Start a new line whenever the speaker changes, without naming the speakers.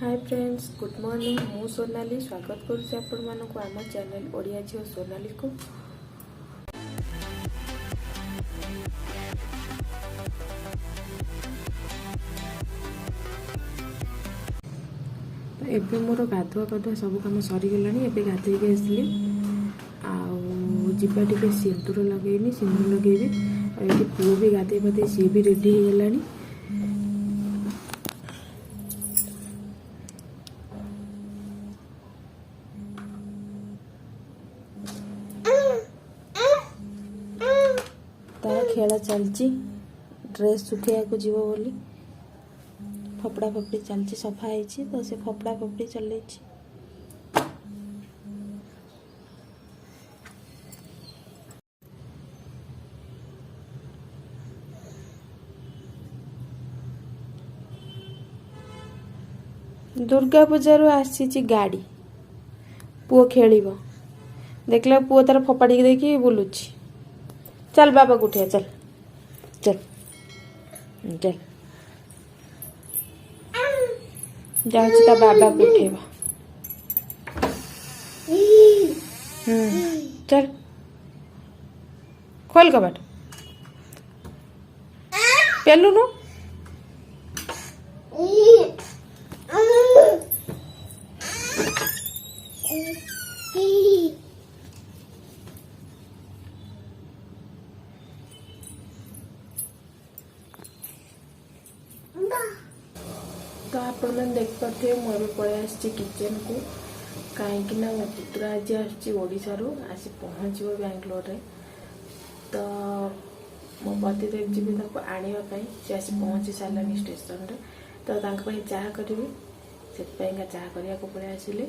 Hi friends, good morning. मु सोनाली स्वागत करुच्ची आम चैनल ओडिया झील सोनाली को। एबे मोर गाधुआ पाधुआ सब कम सरीगला। एबे गाधे आसली आवा टे सिंदूर लगेनी, सिंदूर लगेबी। ये पुओ भी गाधे पाधे सी भी रेडी हो गलानी। तार खेल चलची, ड्रेस सुखिया को जीव बोली फपड़ा फपड़ी चलची। सफा है तो से फपड़ा फपड़ी चल। दुर्गा पूजार आसी गाड़ी पुओ खेल देखला पुओ तार फपाड़ी देखी बुलुची। चल बाबा को उठे, चल चल चल जाऊँ ता बाबा को उठेबा। चल खोल कबाट पेलुनु। तो आप देख पारे मुझे पलि किचन को कहीं मो पुतुरा आज आशार आसी पहुँच बैंगलोर। तो मो पतिदेव जी आने से आसी पहुँची सारे स्टेशन रे। तो चाह करी से चाह करने पलि आसिले।